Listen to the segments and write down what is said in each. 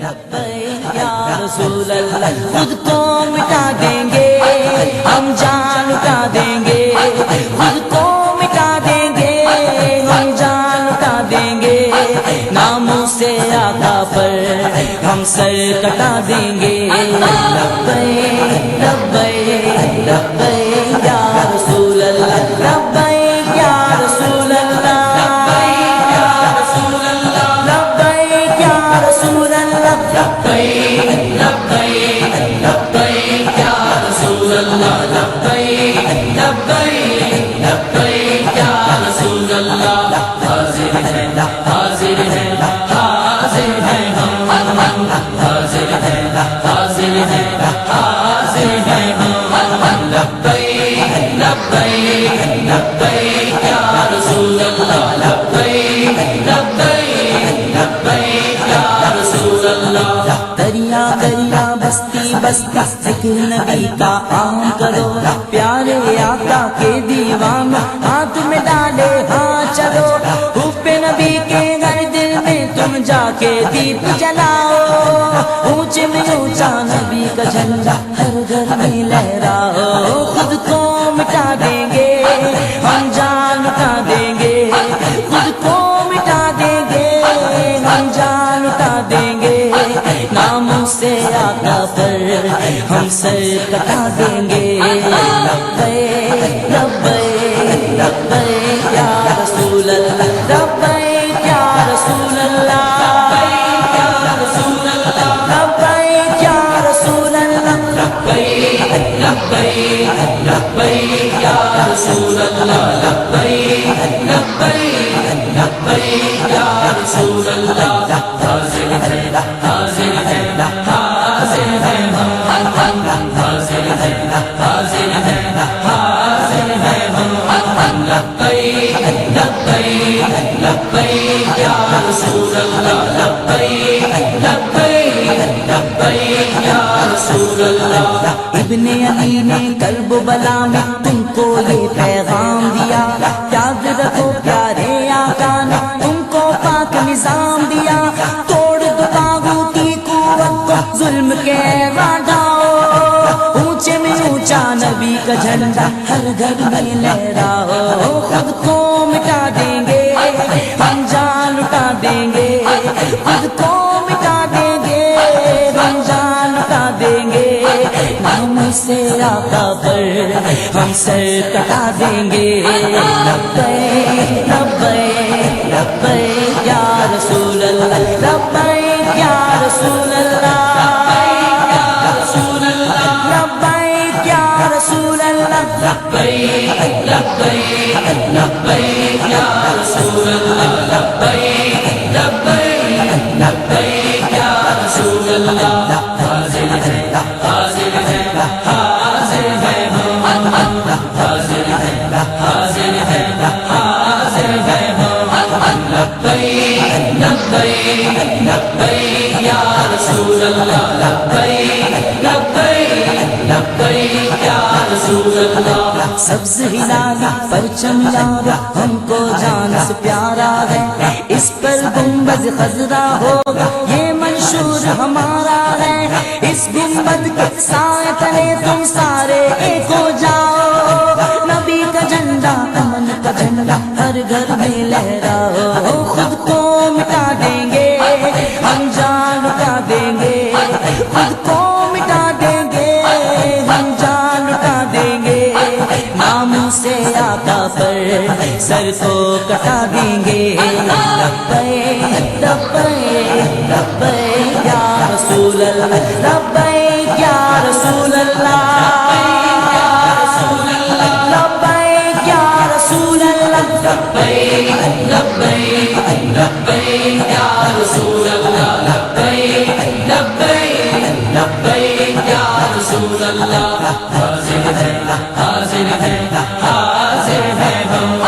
لبیک یا رسول اللہ، خود کو مٹا دیں گے ہم جان لٹا دیں گے، خود کو مٹا دیں گے ہم جان لٹا دیں گے، ناموں سے آقا پر ہم سر کٹا دیں گے، لبیک لبیک لبیک یا رسول اللہ، لبیک یا رسول اللہ، لبیک یا رسول اللہ، لبیک یا رسول اللہ، لبیک لبیک لبیک یا رسول اللہ، لبیک لبیک لبیک یا رسول اللہ، حاضر ہے حاضر ہے حاضر ہے ہم، حاضر ہے حاضر ہے حاضر ہے ہم، لبیک لبیک لبیک یا رسول اللہ، لبیک لبیک لبیک یا رسول اللہ، دریا دریا بستی بستی ذکر نبی کا عام کرو، پیارے آقا کے دیوانوں ہاتھ میں ڈالے ہاں چلو، حب نبی کے گھر دل میں تم جا کے دیپ جلاؤ، اونچے میں اونچا نبی کا جھنڈا ہر گھر میں لہراؤ، خود کو مٹا دیں گے ہم جان لٹا دیں گے، خود کو مٹا دیں گے ہم جان لٹا دیں گے، ناموں سے آقا پر ہم سر کٹا دیں گے، لبیک لبیک لبیک یا رسول اللہ، لبیک یا رسول اللہ، لبیک یا رسول اللہ، لبیک یا رسول اللہ، لبیک لبیک لبیک یا رسول اللہ، لبیک لبیک لبیک یا رسول اللہ، حاضر ہے حاضر ہے حاضر ہے ہم، حاضر ہے حاضر ہے حاضر ہے ہم، لبیک لبیک لبیک یا رسول اللہ، لبیک لبیک لبیک یا رسول اللہ، ابن علی نے کرب و بلا میں تم کو یہ پیغام دیا، یاد رکھو پیارے آقا نے تم کو پاک نظام دیا، توڑ دو طاغوت کی قوت کو ظلم کے بڑھاؤ، اونچے میں اونچا نبی کا جھنڈا ہر گھر میں لہراؤ، خود کو مٹا دیں گے ہم جان لٹا دیں گے، خود کو مٹا دیں گے ہم جان لٹا دیں گے، نام سے آقا پر ہم سر کٹا دیں گے، لبیک لبیک لبیک یا رسول اللہ، لبیک یا رسول اللہ، لبیک یا رسول اللہ، لبیک یا رسول اللہ، لبیک لبیک لبیک یا رسول اللہ، لبیک لبیک لبیک یا رسول اللہ، حاضر ہے حاضر ہے حاضر ہے ہم، حاضر ہے حاضر ہے حاضر ہے ہم، لبیک لبیک لبیک یا رسول اللہ، لبیک لبیک لبیک یا رسول اللہ، سبز ہلال پرچم یار ہم کو جان سے پیارا ہے، اس پر گنبد خضرا ہوگا یہ منشور ہمارا ہے، اس گنبد کے سائے تلے تم سارے ایک ہو جاؤ، نبی کا جھنڈا امن کا جھنڈا ہر گھر میں لہراؤ، خود کو مٹا دیں گے ہم جان لٹا دیں گے، خود کو مٹا دیں گے ہم جان لٹا دیں گے، ناموں سے آقا پر سر کو کٹا دیں گے، لبیک لبیک لبیک یا رسول اللہ، لبیک یا رسول اللہ، لبیک یا رسول اللہ، لبیک یا رسول اللہ، لبیک لبیک لبیک یا رسول اللہ، لبیک لبیک لبیک یا رسول اللہ، حاضر ہے حاضر ہے حاضر ہے ہم،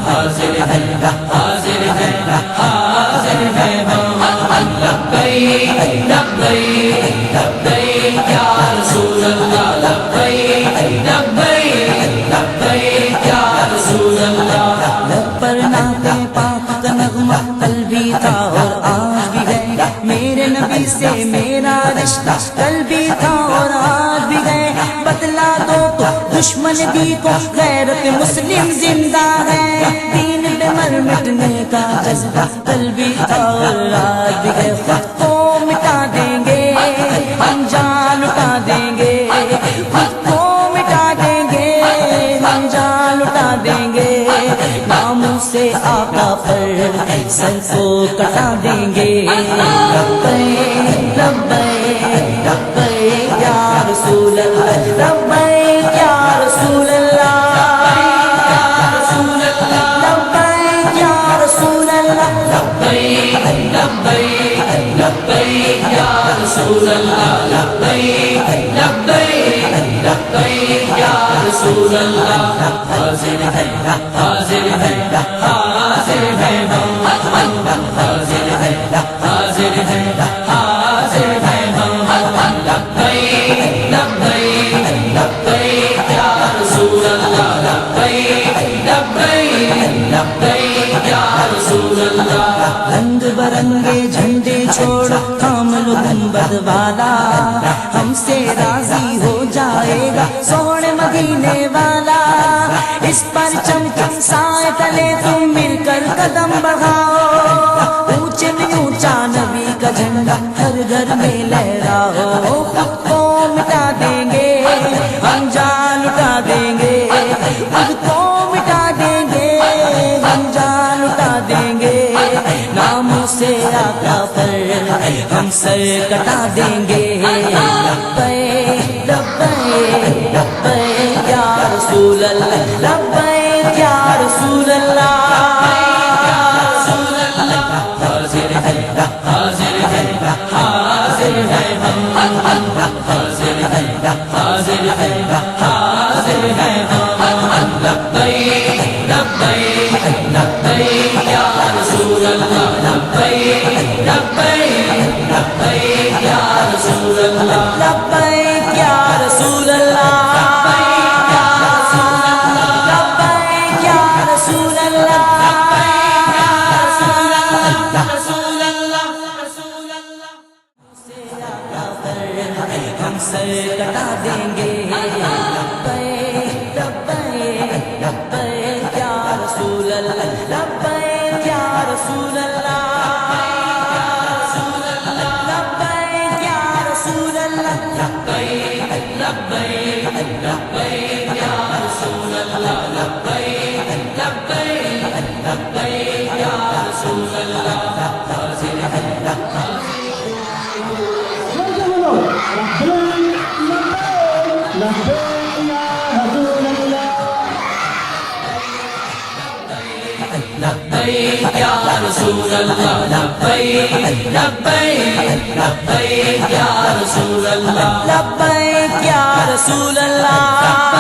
حاضر ہے حاضر ہے حاضر ہے ہم، لبیک لبیک لبیک یا رسول اللہ، لبیک لبیک لبیک یا رسول اللہ، لب پر نعت پاک کا نغمہ کل بھی تھا اور آج بھی ہے، میرے نبی نبی سے میرا رشتہ کل بھی تھا اور آج بھی ہے، بتلا دو تو دشمن بھی کو غیرت مسلم زندہ ہے، دین پہ مر مٹنے کا جذبہ کل بھی تھا اور آج بھی ہے، خود کو مٹا دیں گے ہم جان لٹا دیں گے، خود کو مٹا دیں گے ہم جان لٹا دیں گے، ناموں سے آقا پر سر کو کٹا دیں گے، لبیک لبیک لبیک یا رسول اللہ، لبیک یا رسول اللہ، لبیک یا رسول اللہ، لبیک لبیک لبیک یا رسول اللہ، لبیک لبیک لبیک یا رسول اللہ، حاضر ہے حاضر ہے حاضر ہے ہم، حاضر ہے حاضر ہے حاضر ہے ہم، لبیک لبیک لبیک یا رسول اللہ، لبیک لبیک لبیک یا رسول اللہ، رنگ برنگے جھنڈے چھوڑو تھام لو گنبد والا، ہم سے راضی ہو جائے گا سونے مدینے والا، اس پر چمچم سائے تلے تم مل کر قدم بڑھاؤ، اونچے میں اونچا نبی کا جھنڈا ہر گھر میں لہراؤ، خود کو مٹا دیں گے ہم جان لٹا دیں گے، خود کو مٹا دیں گے ہم جان لٹا دیں گے، ناموں سے آقا پر ہم سر کٹا دیں گے، لبیک لبیک لبیک یا رسول اللہ، لبیک یا رسول اللہ، حاضر ہے حاضر ہے حاضر ہے ہم، حاضر ہے حاضر ہے حاضر ہے ہم، لبیک لبیک لبیک یا رسول اللہ، لبیک لبیک لبیک یا رسول اللہ، لبیک یا رسول اللہ، لبیک یا رسول اللہ، ہم سر کٹا دیں گے، لبیک لبیک لبیک یا رسول اللہ، لبیک یا رسول اللہ، لبیک یا رسول اللہ، لبیک لبیک لبیک یا رسول اللہ، لبیک لبیک لبیک یا رسول اللہ، حاضر ہے لبیک یا رسول اللہ، لبیک لبیک لبیک یا رسول اللہ، لبیک یا رسول اللہ،